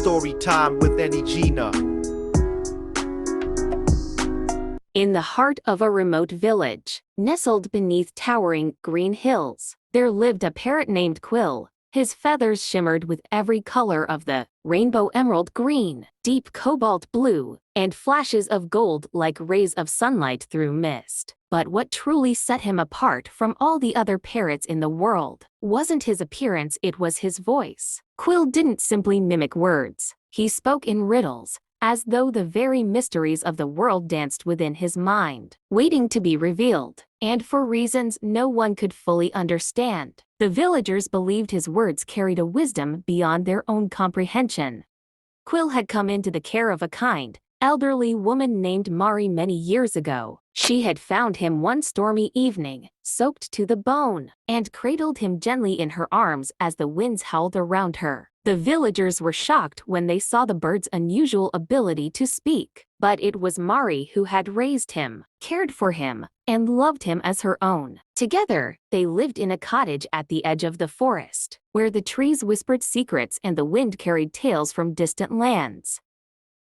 story time with any Gina. In the heart of a remote village, nestled beneath towering green hills, there lived a parrot named Quill. His feathers shimmered with every color of the rainbow: emerald green, deep cobalt blue, and flashes of gold like rays of sunlight through mist. But what truly set him apart from all the other parrots in the world wasn't his appearance, it was his voice. Quill didn't simply mimic words. He spoke in riddles, as though the very mysteries of the world danced within his mind, waiting to be revealed, and for reasons no one could fully understand. The villagers believed his words carried a wisdom beyond their own comprehension. Quill had come into the care of a kind, elderly woman named Mari many years ago. She had found him one stormy evening, soaked to the bone, and cradled him gently in her arms as the winds howled around her. The villagers were shocked when they saw the bird's unusual ability to speak, but it was Mari who had raised him, cared for him, and loved him as her own. Together, they lived in a cottage at the edge of the forest, where the trees whispered secrets and the wind carried tales from distant lands.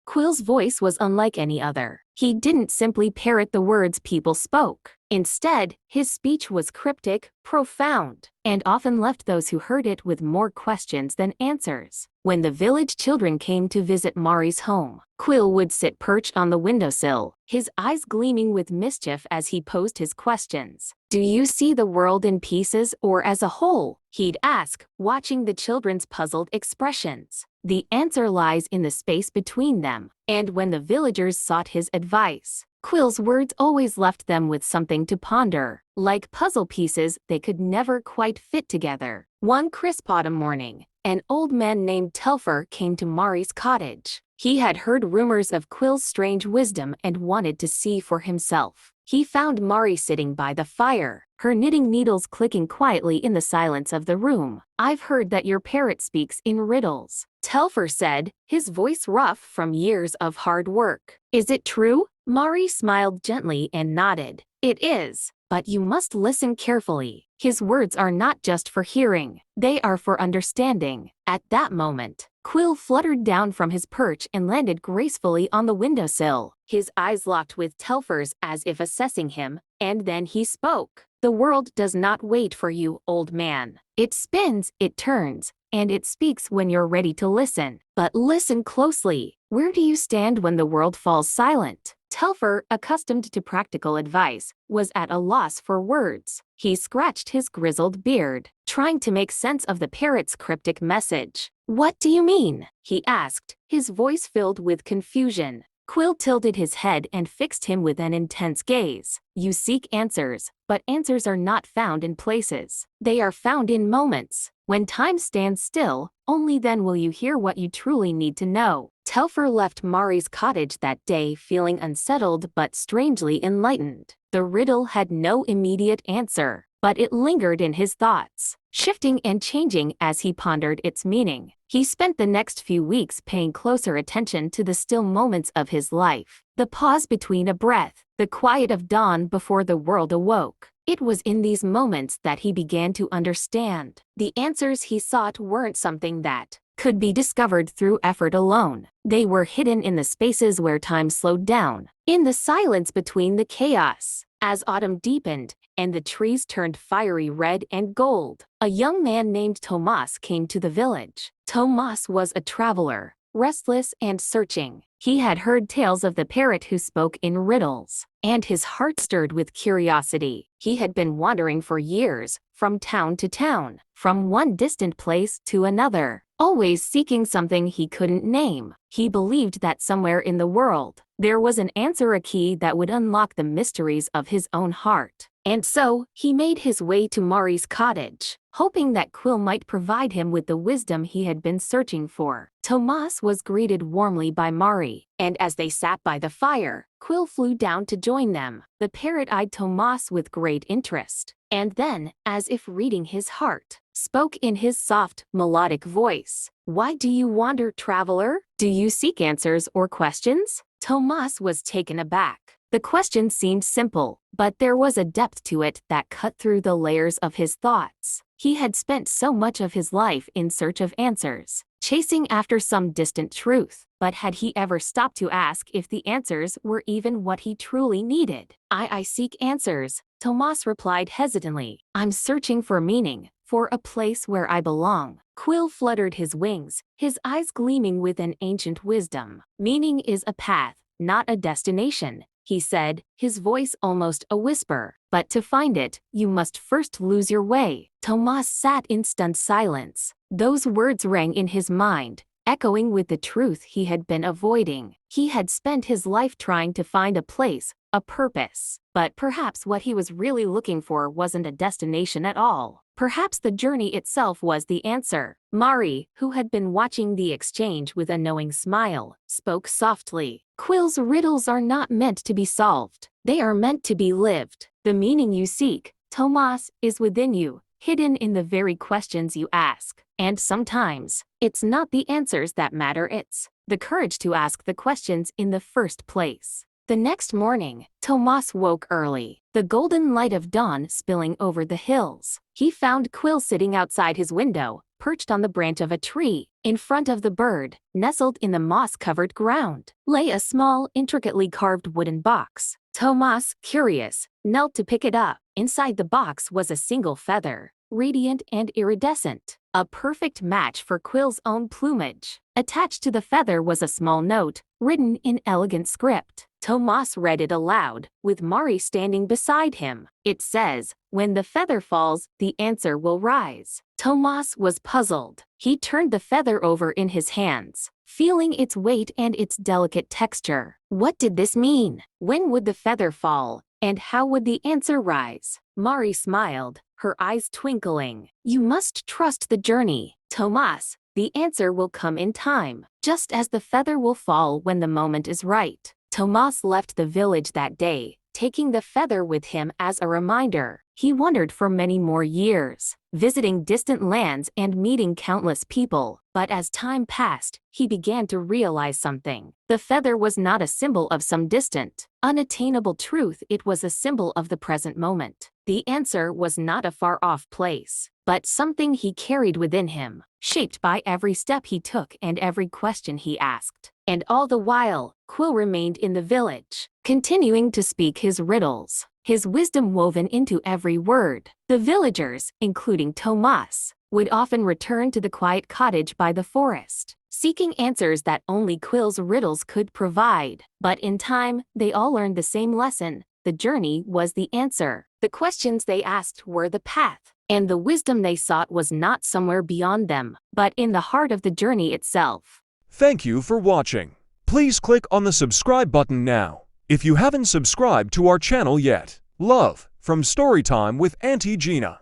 Quill's voice was unlike any other. He didn't simply parrot the words people spoke. Instead, his speech was cryptic, profound, and often left those who heard it with more questions than answers. When the village children came to visit Mari's home, Quill would sit perched on the windowsill, his eyes gleaming with mischief as he posed his questions. "Do you see the world in pieces or as a whole?" he'd ask, watching the children's puzzled expressions. The answer lies in the space between them, and when the villagers sought his advice, Quill's words always left them with something to ponder, like puzzle pieces they could never quite fit together. One crisp autumn morning, an old man named Telfer came to Mari's cottage. He had heard rumors of Quill's strange wisdom and wanted to see for himself. He found Mari sitting by the fire, her knitting needles clicking quietly in the silence of the room. "I've heard that your parrot speaks in riddles," Telfer said, his voice rough from years of hard work. "Is it true?" Mari smiled gently and nodded. "It is, but you must listen carefully. His words are not just for hearing, they are for understanding." At that moment, Quill fluttered down from his perch and landed gracefully on the windowsill. His eyes locked with Telfer's as if assessing him, and then he spoke. "The world does not wait for you, old man. It spins, it turns, and it speaks when you're ready to listen. But listen closely. Where do you stand when the world falls silent?" Telfer, accustomed to practical advice, was at a loss for words. He scratched his grizzled beard, trying to make sense of the parrot's cryptic message. "What do you mean?" he asked, his voice filled with confusion. Quill tilted his head and fixed him with an intense gaze. "You seek answers, but answers are not found in places. They are found in moments. When time stands still, only then will you hear what you truly need to know." Telfer left Mari's cottage that day feeling unsettled but strangely enlightened. The riddle had no immediate answer, but it lingered in his thoughts, shifting and changing as he pondered its meaning. He spent the next few weeks paying closer attention to the still moments of his life, the pause between a breath, the quiet of dawn before the world awoke. It was in these moments that he began to understand. The answers he sought weren't something that could be discovered through effort alone. They were hidden in the spaces where time slowed down, in the silence between the chaos. As autumn deepened, and the trees turned fiery red and gold, a young man named Tomas came to the village. Tomas was a traveler, restless and searching. He had heard tales of the parrot who spoke in riddles, and his heart stirred with curiosity. He had been wandering for years, from town to town, from one distant place to another, always seeking something he couldn't name. He believed that somewhere in the world, there was an answer, a key that would unlock the mysteries of his own heart. And so, he made his way to Mari's cottage, hoping that Quill might provide him with the wisdom he had been searching for. Tomas was greeted warmly by Mari, and as they sat by the fire, Quill flew down to join them. The parrot eyed Tomas with great interest, and then, as if reading his heart, spoke in his soft, melodic voice. "Why do you wander, traveler? Do you seek answers or questions?" Tomas was taken aback. The question seemed simple, but there was a depth to it that cut through the layers of his thoughts. He had spent so much of his life in search of answers. chasing after some distant truth. But had he ever stopped to ask if the answers were even what he truly needed? I seek answers, Tomas replied hesitantly. I'm searching for meaning, for a place where I belong. Quill fluttered his wings, his eyes gleaming with an ancient wisdom. Meaning is a path, not a destination, he said, his voice almost a whisper. But to find it, you must first lose your way. Tomas sat in stunned silence. Those words rang in his mind, echoing with the truth he had been avoiding. He had spent his life trying to find a place, a purpose. But perhaps what he was really looking for wasn't a destination at all. Perhaps the journey itself was the answer. Mari, who had been watching the exchange with a knowing smile, spoke softly. Quill's riddles are not meant to be solved. They are meant to be lived. The meaning you seek, Tomas, is within you, hidden in the very questions you ask. And sometimes, it's not the answers that matter, it's the courage to ask the questions in the first place. The next morning, Tomas woke early, the golden light of dawn spilling over the hills. He found Quill sitting outside his window, perched on the branch of a tree. In front of the bird, nestled in the moss-covered ground, lay a small, intricately carved wooden box. Tomas, curious, knelt to pick it up. Inside the box was a single feather, radiant and iridescent, a perfect match for Quill's own plumage. Attached to the feather was a small note, written in elegant script. Tomas read it aloud, with Mari standing beside him. It says, "When the feather falls, the answer will rise." Tomas was puzzled. He turned the feather over in his hands, feeling its weight and its delicate texture. What did this mean? When would the feather fall, and how would the answer rise? Mari smiled, her eyes twinkling. You must trust the journey, Tomas. The answer will come in time, just as the feather will fall when the moment is right. Tomas left the village that day, taking the feather with him as a reminder. He wandered for many more years, visiting distant lands and meeting countless people. But as time passed, he began to realize something. The feather was not a symbol of some distant, unattainable truth, it was a symbol of the present moment. The answer was not a far-off place, but something he carried within him, shaped by every step he took and every question he asked. And all the while, Quill remained in the village, continuing to speak his riddles, his wisdom woven into every word. The villagers, including Tomas, would often return to the quiet cottage by the forest, seeking answers that only Quill's riddles could provide. But in time, they all learned the same lesson. The journey was the answer. The questions they asked were the path, and the wisdom they sought was not somewhere beyond them, but in the heart of the journey itself. Thank you for watching. Please click on the subscribe button now, if you haven't subscribed to our channel yet. Love, from Storytime with Auntie Gina.